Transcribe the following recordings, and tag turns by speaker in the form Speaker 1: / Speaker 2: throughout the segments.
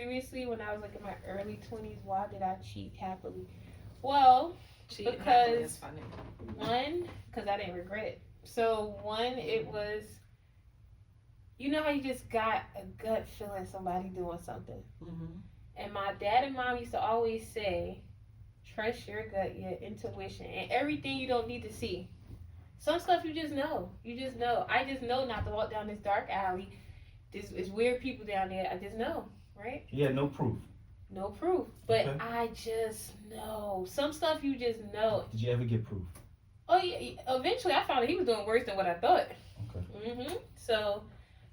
Speaker 1: previously when I was like in my early 20s, why did I cheat happily? Well,
Speaker 2: Cheating happily is
Speaker 1: because
Speaker 2: funny.
Speaker 1: one, because I didn't regret it. So one, it was, you know how you just got a gut feeling somebody doing something.
Speaker 2: Mm-hmm.
Speaker 1: And my dad and mom used to always say, trust your gut, your intuition, and everything you don't need to see. Some stuff you just know. You just know. I just know not to walk down this dark alley. This is weird people down there. I just know, right?
Speaker 3: Yeah, no proof.
Speaker 1: No proof. But
Speaker 3: Okay.
Speaker 1: I just know. Some stuff you just know.
Speaker 3: Did you ever get proof?
Speaker 1: Oh, yeah. Eventually, I found out he was doing worse than what I thought.
Speaker 3: Okay.
Speaker 1: So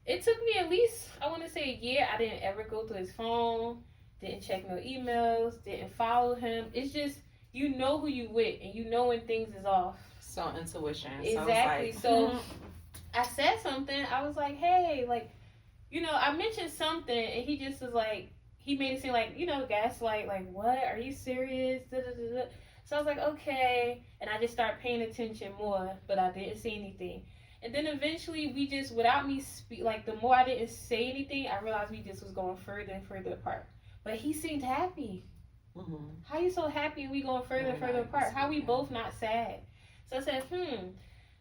Speaker 1: it took me at least, I want to say, a year. I didn't ever go through his phone. Didn't check no emails. Didn't follow him. It's just, you know who you with, and you know when things is off.
Speaker 2: So intuition.
Speaker 1: Exactly.
Speaker 2: So,
Speaker 1: So I said something. I was like, hey, like, you know, I mentioned something, and he just was like, he made it seem like, you know, gaslight, like, what? Are you serious? Da, da, da, da. So I was like, okay. And I just started paying attention more, but I didn't say anything. And then eventually we just, without me like, the more I didn't say anything, I realized we just was going further and further apart. But he seemed happy.
Speaker 2: mm-hmm.
Speaker 1: How you so happy and we going further and further apart? How we both not sad? So I said,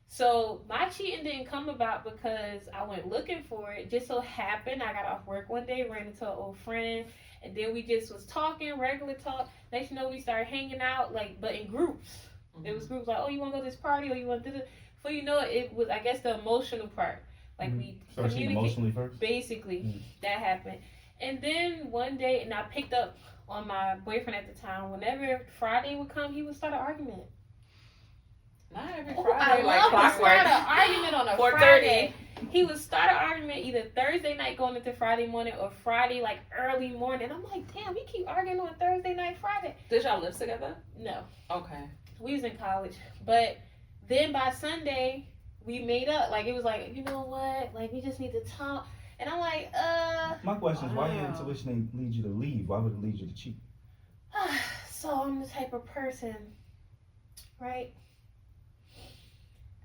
Speaker 1: So my cheating didn't come about because I went looking for it. Just so happened I got off work one day, ran into an old friend, and then we just was talking, regular talk. Next you know, we started hanging out, like, but in groups.
Speaker 2: Mm-hmm.
Speaker 1: It was groups like, oh, you want to go to this party, or you want to do this. Before you know it, it was, I guess, the emotional part. Like, we
Speaker 3: Started cheating emotionally first?
Speaker 1: Basically, that happened. And then one day, and I picked up on my boyfriend at the time, whenever Friday would come, he would start an argument.
Speaker 2: Not every
Speaker 1: I
Speaker 2: Friday, like
Speaker 1: love to
Speaker 2: clockwork.
Speaker 1: start an argument on a
Speaker 2: 4:30.
Speaker 1: Friday. He would start an argument either Thursday night going into Friday morning or Friday like early morning. I'm like, damn, we keep arguing on Thursday night, Friday.
Speaker 2: Did y'all live together?
Speaker 1: No.
Speaker 2: Okay.
Speaker 1: We was in college. But then by Sunday, we made up. Like, it was like, you know what? Like, we just need to talk. And I'm like,
Speaker 3: My question is, why your intuition ain't lead you to leave? Why would it lead you to cheat?
Speaker 1: So I'm the type of person, right?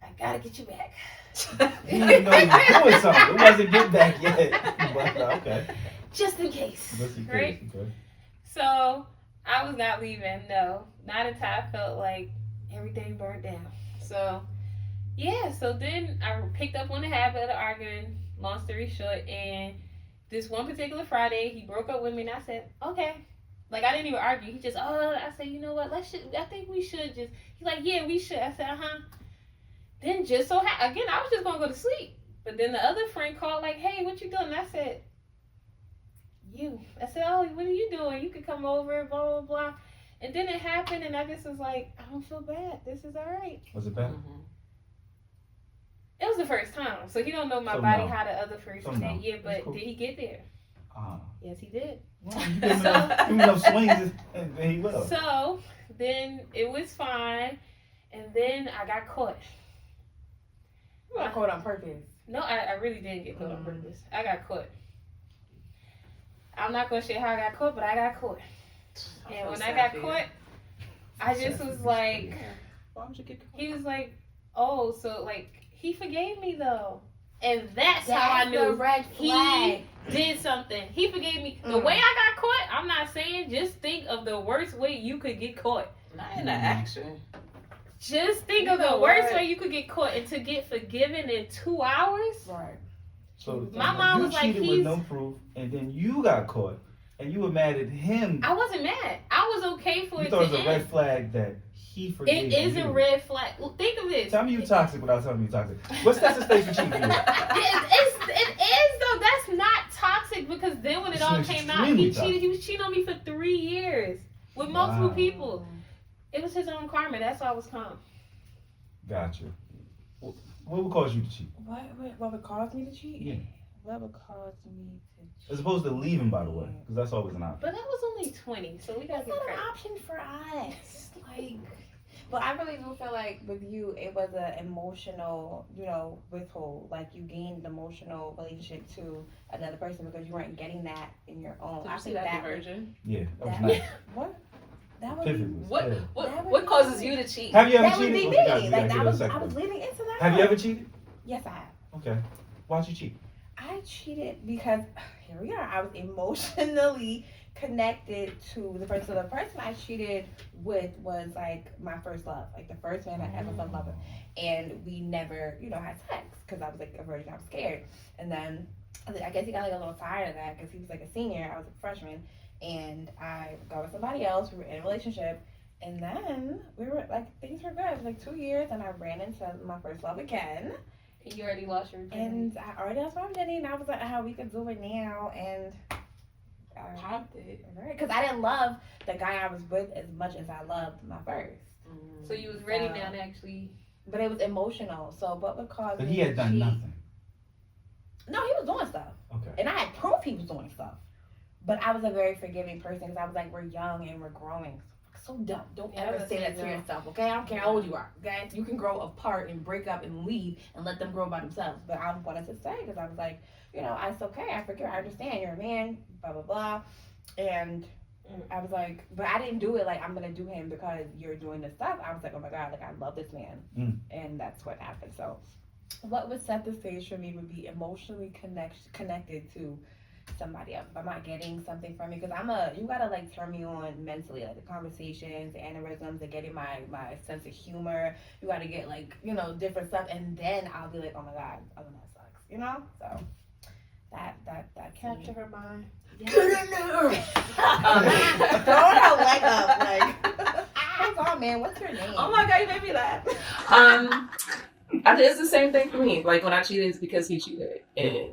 Speaker 1: I gotta get you back.
Speaker 3: You didn't know you were doing something. It wasn't get back yet. But, okay.
Speaker 1: Just in case.
Speaker 3: Just in case,
Speaker 1: Right?
Speaker 3: okay.
Speaker 1: So I was not leaving, no. Not until I felt like everything burned down. So yeah, so then I picked up on the habit of arguing, long story short, and this one particular Friday he broke up with me and I said, okay. Like, I didn't even argue. He just, I said, you know what, I think we should just, he's like, yeah, we should. I said, Then just so again, I was just gonna go to sleep. But then the other friend called like, hey, what you doing? And I said, you. I said, oh, what are you doing? You could come over, blah, blah, blah. And then it happened and I just was like, I don't feel bad. This is all right.
Speaker 3: Was it bad?
Speaker 2: Mm-hmm.
Speaker 1: It was the first time. So he don't know my
Speaker 3: So
Speaker 1: body
Speaker 3: no.
Speaker 1: how the other person
Speaker 3: So
Speaker 1: said,
Speaker 3: no.
Speaker 1: yeah, but
Speaker 3: Cool.
Speaker 1: did he get there? Yes, he did.
Speaker 3: Well, you give him enough swings and he will.
Speaker 1: So then it was fine. And then I got caught.
Speaker 4: You got caught on purpose.
Speaker 1: No, I really didn't get caught on purpose. I got caught. I'm not going to share how I got caught, but I got caught. And when I got caught, I just was like,
Speaker 2: why would you get caught?
Speaker 1: he was like, oh, so like, he forgave me though. And that's how I knew
Speaker 4: the red flag.
Speaker 1: he did something. He forgave me. The way I got caught, I'm not saying, just think of the worst way you could get caught.
Speaker 2: Not in the action.
Speaker 1: Just think
Speaker 4: You
Speaker 1: of the
Speaker 4: know
Speaker 1: worst
Speaker 4: what?
Speaker 1: way you could get caught, and to get forgiven in 2 hours.
Speaker 4: Right.
Speaker 3: So
Speaker 1: My mom
Speaker 3: you
Speaker 1: was like,
Speaker 3: cheated with
Speaker 1: he's-
Speaker 3: no proof, and then you got caught, and you were mad at him.
Speaker 1: I wasn't mad. I was okay for
Speaker 3: You
Speaker 1: it
Speaker 3: thought it
Speaker 1: to
Speaker 3: was a red
Speaker 1: end.
Speaker 3: flag that he forgave
Speaker 1: It is
Speaker 3: you.
Speaker 1: a red flag. Well, think of this.
Speaker 3: Tell me you toxic without telling me you toxic. What's that state for cheating?
Speaker 1: It is though. That's not toxic because then when it all
Speaker 3: It's
Speaker 1: came out,
Speaker 3: extremely
Speaker 1: he
Speaker 3: toxic.
Speaker 1: cheated. He was cheating on me for 3 years with multiple
Speaker 3: Wow.
Speaker 1: people. It was his own karma. That's why I was calm.
Speaker 3: Gotcha. What would cause you to cheat?
Speaker 4: What would cause me to cheat?
Speaker 3: Yeah.
Speaker 4: What would cause me to cheat?
Speaker 3: As opposed to leaving, by the way, because that's always an option.
Speaker 1: But that was only 20, so we gotta
Speaker 4: That's
Speaker 1: get
Speaker 4: not an
Speaker 1: credit.
Speaker 4: option for us. Like, but I really do feel like with you, it was an emotional, withhold. Like you gained an emotional relationship to another person because you weren't getting that in your own.
Speaker 2: Did
Speaker 4: I
Speaker 2: you see
Speaker 4: think
Speaker 2: that
Speaker 4: would-
Speaker 2: diversion?
Speaker 3: Yeah, that was
Speaker 4: that-
Speaker 3: nice.
Speaker 4: What? That would
Speaker 3: Pivot
Speaker 4: be.
Speaker 3: was
Speaker 2: What
Speaker 3: good.
Speaker 4: That would
Speaker 2: what
Speaker 4: be
Speaker 2: causes
Speaker 4: nice.
Speaker 2: you to cheat?
Speaker 3: Have you ever
Speaker 4: That would
Speaker 3: cheated?
Speaker 4: be
Speaker 3: Oh,
Speaker 4: me.
Speaker 3: you gotta
Speaker 4: Like
Speaker 3: give it
Speaker 4: I
Speaker 3: a
Speaker 4: was
Speaker 3: second.
Speaker 4: leading into that.
Speaker 3: Have you ever cheated?
Speaker 4: Yes, I have.
Speaker 3: Okay. Why'd you cheat?
Speaker 4: I I cheated because here we are. I was emotionally connected to the person. So the person I cheated with was like my first love, like the first man I ever fell in love with, and we never, had sex because I was like a virgin. I was scared, and then I guess he got like a little tired of that because he was like a senior. I was a freshman, and I got with somebody else. We were in a relationship. And then we were like, things were good. It was like 2 years, and I ran into my first love again.
Speaker 1: And you already lost your virginity.
Speaker 4: And I already lost my virginity, and I was like, how we could do it now. And
Speaker 2: Popped it.
Speaker 4: because I didn't love the guy I was with as much as I loved my first.
Speaker 1: So you was ready now to actually.
Speaker 4: But it was emotional. So what would cause
Speaker 3: But
Speaker 4: me
Speaker 3: he had
Speaker 4: to
Speaker 3: done
Speaker 4: cheat?
Speaker 3: nothing.
Speaker 4: No, he was doing stuff.
Speaker 3: Okay.
Speaker 4: And I had proof he was doing stuff. But I was a very forgiving person because I was like, we're young and we're growing. So dumb. Don't
Speaker 1: Yeah,
Speaker 4: ever
Speaker 1: that's
Speaker 4: say that to
Speaker 1: dumb.
Speaker 4: yourself, okay? I don't care how old you are, okay? You can grow apart and break up and leave and let them grow by themselves. But I wanted to say because I was like, it's okay. I forgive. I understand. You're a man, blah, blah, blah. And I was like, but I didn't do it like I'm going to do him because you're doing this stuff. I was like, oh my God, like I love this man. And that's what happened. So what would set the stage for me would be emotionally connected to somebody else. If I'm not getting something from you, because you gotta like turn me on mentally, like the conversations, the aneurysms, the getting my sense of humor. You gotta get like, different stuff, and then I'll be like, oh my God, oh that sucks, so that
Speaker 1: Capture her mind.
Speaker 4: throwing her leg up, like, hold on, man, what's your name?
Speaker 2: Oh my God, you made me laugh. It's the same thing for me. Like when I cheated, it's because he cheated, and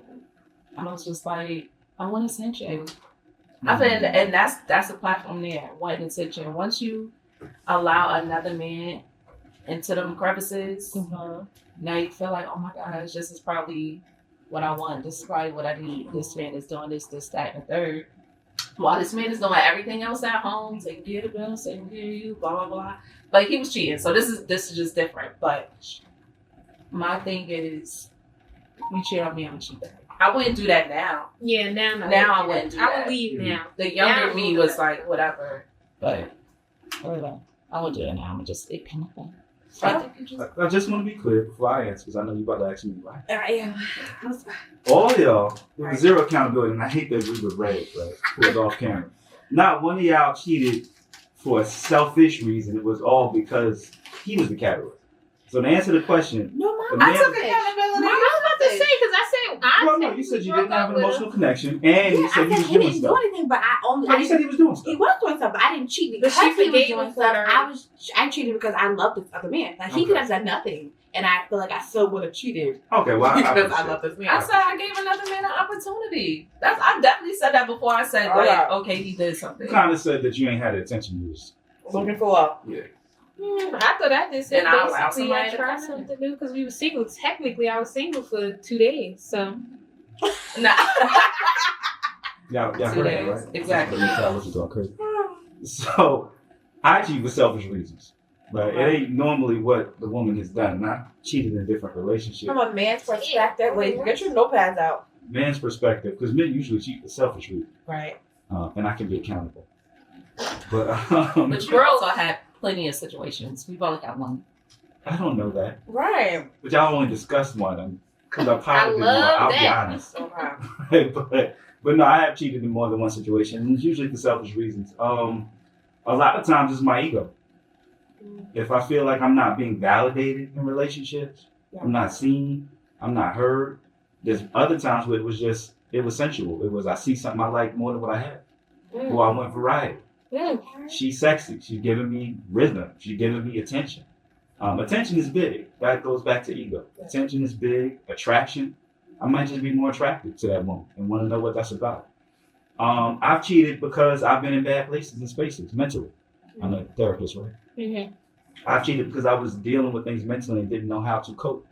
Speaker 2: I was just like, I want attention. I feel, and that's the platform there, wanting attention. Once you allow another man into them crevices, now you feel like, oh my gosh, this is probably what I want. This is probably what I need. This man is doing this, that, and the third. While this man is doing everything else at home, taking care of the bills, taking care of you, blah blah blah. Like he was cheating, so this is just different. But my thing is, you cheat on me, I'm cheat back. I wouldn't do that now.
Speaker 1: Yeah, now
Speaker 2: I wouldn't do that.
Speaker 1: I would leave now.
Speaker 2: The younger
Speaker 1: Now
Speaker 2: me was like, whatever. But I would do it now. I'm just it kind of thing.
Speaker 3: I just want to be clear before I answer, because I know you about to ask me, right?
Speaker 4: Yeah.
Speaker 3: All y'all, there was zero accountability, and I hate that we were red, right? It was off camera. Not one of y'all cheated for a selfish reason. It was all because he was the catalyst. So to answer the question,
Speaker 4: No,
Speaker 3: the
Speaker 4: Mom,
Speaker 3: man-
Speaker 4: I took accountability.
Speaker 1: I was about to say, because
Speaker 3: well, no, you said you didn't have an emotional connection, and you said he was
Speaker 4: he
Speaker 3: doing
Speaker 4: didn't do
Speaker 3: stuff.
Speaker 4: anything, but
Speaker 3: Well, you said he was doing
Speaker 4: He
Speaker 3: stuff.
Speaker 4: was doing stuff, but I didn't cheat because
Speaker 1: But she
Speaker 4: he was
Speaker 1: forgave
Speaker 4: doing
Speaker 1: him
Speaker 4: stuff.
Speaker 1: for her.
Speaker 4: I cheated because I loved this other man. Like he could have done nothing, and I feel like I still would have cheated
Speaker 3: Okay, well,
Speaker 4: because I love this man.
Speaker 2: I said I gave another man an opportunity. I definitely said that before I said like, okay, he did something.
Speaker 3: You kind of said that you ain't had the attention you was
Speaker 4: looking for.
Speaker 3: Yeah.
Speaker 1: I thought I just said
Speaker 2: And I allow
Speaker 1: basically
Speaker 2: somebody
Speaker 1: I
Speaker 2: to
Speaker 1: tried
Speaker 2: come in.
Speaker 1: something new because we were single. Technically, I was single for 2 days, so.
Speaker 2: Nah.
Speaker 3: Y'all
Speaker 2: Two
Speaker 3: heard that,
Speaker 2: days.
Speaker 3: right?
Speaker 2: Exactly.
Speaker 3: I was going crazy. So, I cheat for selfish reasons. But it ain't normally what the woman has done. And I cheated in different relationships.
Speaker 4: From a man's perspective, wait, get your notepads out.
Speaker 3: Man's perspective, because men usually cheat for selfish reasons.
Speaker 4: Right.
Speaker 3: And I can be accountable. But
Speaker 2: But you also had plenty of situations. We've only got one.
Speaker 3: I don't know that.
Speaker 4: Right.
Speaker 3: But y'all only discussed one. Because I probably
Speaker 1: love
Speaker 3: I'll be
Speaker 1: that.
Speaker 3: honest.
Speaker 4: Okay.
Speaker 3: but no, I have cheated in more than one situation. And it's usually for selfish reasons. A lot of times it's my ego. If I feel like I'm not being validated in relationships, I'm not seen, I'm not heard. There's other times where it was sensual. It was I see something I like more than what I have. Or I want variety. She's sexy. She's giving me rhythm. She's giving me attention. Attention is big. That goes back to ego. Attention is big. Attraction. I might just be more attracted to that woman and want to know what that's about. I've cheated because I've been in bad places and spaces mentally. I'm a therapist, right?
Speaker 1: Mm-hmm.
Speaker 3: I've cheated because I was dealing with things mentally and didn't know how to cope.